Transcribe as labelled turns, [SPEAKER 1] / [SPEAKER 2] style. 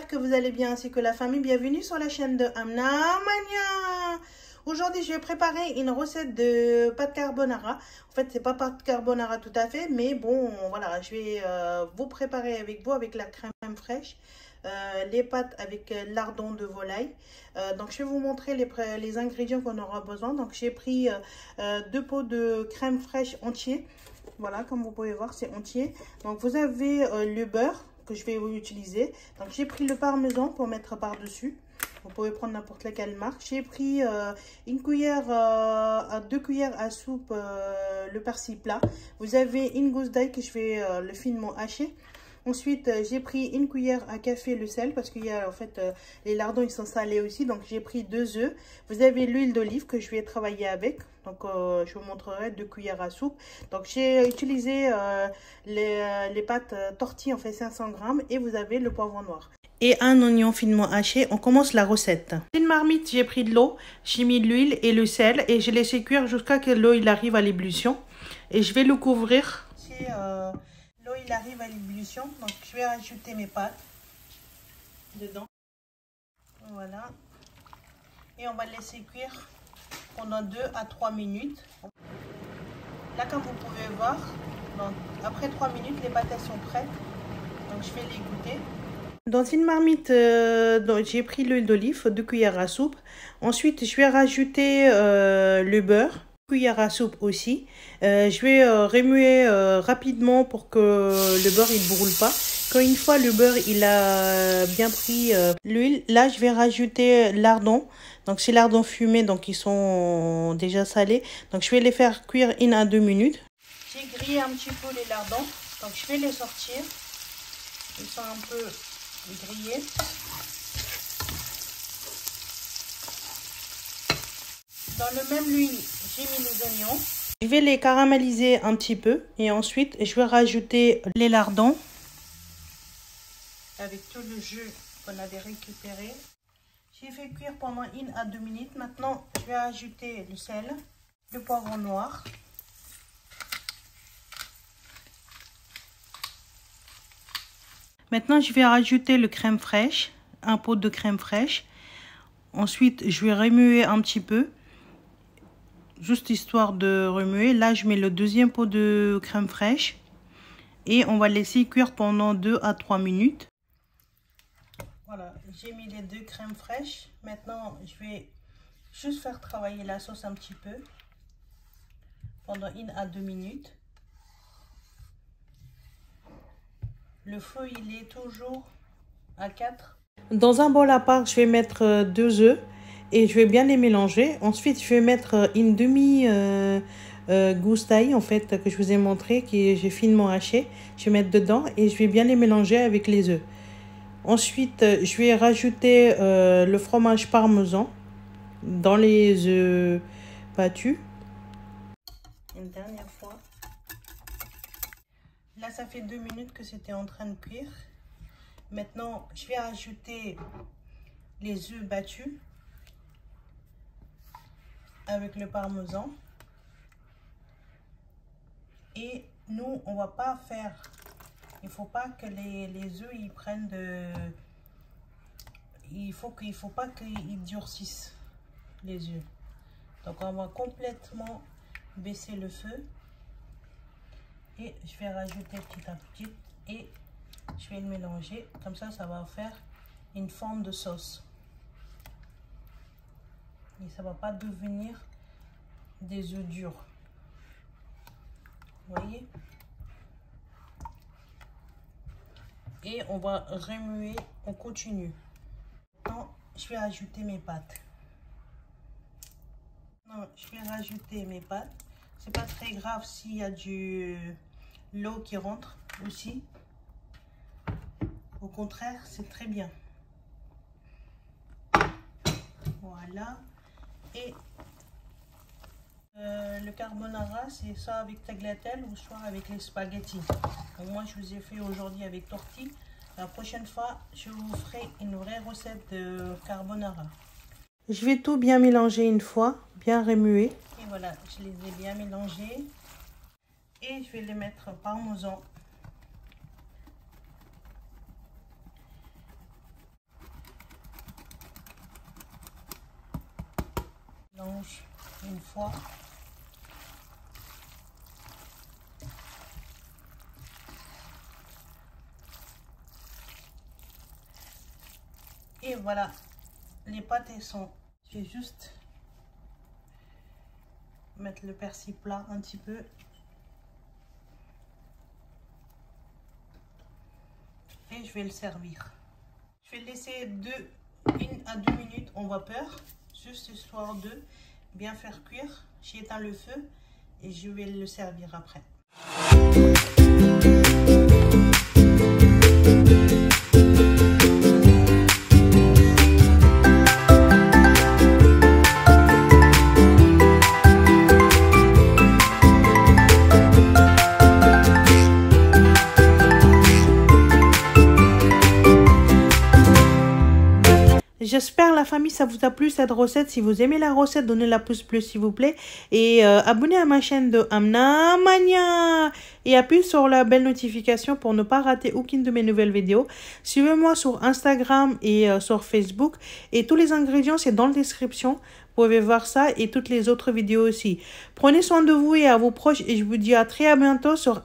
[SPEAKER 1] que vous allez bien ainsi que la famille. Bienvenue sur la chaîne de Amna Mania. Aujourd'hui, je vais préparer une recette de pâte carbonara. En fait, c'est pas pâte carbonara tout à fait, mais bon, voilà, je vais vous préparer avec vous avec la crème fraîche. Les pâtes avec lardons de volaille. Donc je vais vous montrer les ingrédients qu'on aura besoin. Donc j'ai pris 2 pots de crème fraîche entier. Voilà, comme vous pouvez voir, c'est entier. Donc vous avez le beurre que je vais utiliser. Donc j'ai pris le parmesan pour mettre par dessus. Vous pouvez prendre n'importe laquelle marque. J'ai pris une cuillère à 2 cuillères à soupe le persil plat. Vous avez une gousse d'ail que je vais le finement hacher. Ensuite, j'ai pris une cuillère à café le sel parce qu'il y a en fait les lardons ils sont salés aussi. Donc j'ai pris 2 œufs. Vous avez l'huile d'olive que je vais travailler avec. Donc je vous montrerai 2 cuillères à soupe. Donc j'ai utilisé les pâtes tortilles en fait 500 grammes et vous avez le poivron noir. Et un oignon finement haché. On commence la recette. Une marmite, j'ai pris de l'eau, j'ai mis de l'huile et le sel et j'ai laissé cuire jusqu'à ce que l'eau il arrive à l'ébullition. Et je vais le couvrir. L'eau il arrive à l'ébullition, donc je vais ajouter mes pâtes dedans. Voilà. Et on va laisser cuire pendant 2 à 3 minutes. Là, comme vous pouvez voir, donc, après 3 minutes, les pâtes elles sont prêtes. Donc je vais les goûter. Dans une marmite, j'ai pris l'huile d'olive, 2 cuillères à soupe. Ensuite, je vais rajouter le beurre. Cuillère à soupe aussi. Je vais remuer rapidement pour que le beurre il brûle pas. Quand une fois le beurre il a bien pris l'huile, là je vais rajouter lardons. Donc c'est lardons fumés, donc ils sont déjà salés. Donc je vais les faire cuire 1 à 2 minutes. J'ai grillé un petit peu les lardons, donc je vais les sortir. Ils sont un peu grillés. Dans le même huile, j'ai mis les oignons. Je vais les caraméliser un petit peu et ensuite je vais rajouter les lardons avec tout le jus qu'on avait récupéré. J'ai fait cuire pendant 1 à 2 minutes. Maintenant, je vais ajouter le sel, le poivron noir. Maintenant, je vais rajouter le crème fraîche, un pot de crème fraîche. Ensuite, je vais remuer un petit peu. Juste histoire de remuer. Là, je mets le 2e pot de crème fraîche. Et on va laisser cuire pendant 2 à 3 minutes. Voilà, j'ai mis les 2 crèmes fraîches. Maintenant, je vais juste faire travailler la sauce un petit peu. Pendant 1 à 2 minutes. Le feu, il est toujours à 4. Dans un bol à part, je vais mettre 2 œufs. Et je vais bien les mélanger. Ensuite, je vais mettre une demi-gousse d'ail en fait que je vous ai montré, que j'ai finement haché. Je vais mettre dedans et je vais bien les mélanger avec les œufs. Ensuite, je vais rajouter le fromage parmesan dans les œufs battus. Une dernière fois. Là, ça fait 2 minutes que c'était en train de cuire. Maintenant, je vais rajouter les œufs battus avec le parmesan. Et nous, on va pas faire, il faut pas que les œufs ils prennent de, il faut pas qu'ils durcissent les œufs. Donc on va complètement baisser le feu et je vais rajouter petit à petit et je vais le mélanger comme ça va faire une forme de sauce. Et ça va pas devenir des œufs durs. Vous voyez? Et on va remuer, on continue. Maintenant, je vais ajouter mes pâtes. Non, je vais rajouter mes pâtes. C'est pas très grave s'il y a l'eau qui rentre aussi. Au contraire, c'est très bien. Voilà. Et le carbonara, c'est soit avec tagliatelle ou soit avec les spaghettis. Donc moi, je vous ai fait aujourd'hui avec tortille. La prochaine fois, je vous ferai une vraie recette de carbonara. Je vais tout bien mélanger une fois, bien remuer. Et voilà, je les ai bien mélangés. Et je vais les mettre parmesan. mélange une fois. Et voilà, les pâtes elles sont. Je vais juste mettre le persil plat un petit peu. Et je vais le servir. Je vais le laisser 1 à 2 minutes en vapeur, juste histoire de bien faire cuire. J'ai éteint le feu et je vais le servir après. J'espère la famille ça vous a plu cette recette. Si vous aimez la recette, donnez la pouce bleu s'il vous plaît. Et abonnez à ma chaîne de Amna Mania. Et appuyez sur la belle notification pour ne pas rater aucune de mes nouvelles vidéos. Suivez-moi sur Instagram et sur Facebook. Et tous les ingrédients c'est dans la description. Vous pouvez voir ça et toutes les autres vidéos aussi. Prenez soin de vous et à vos proches. Et je vous dis à très bientôt sur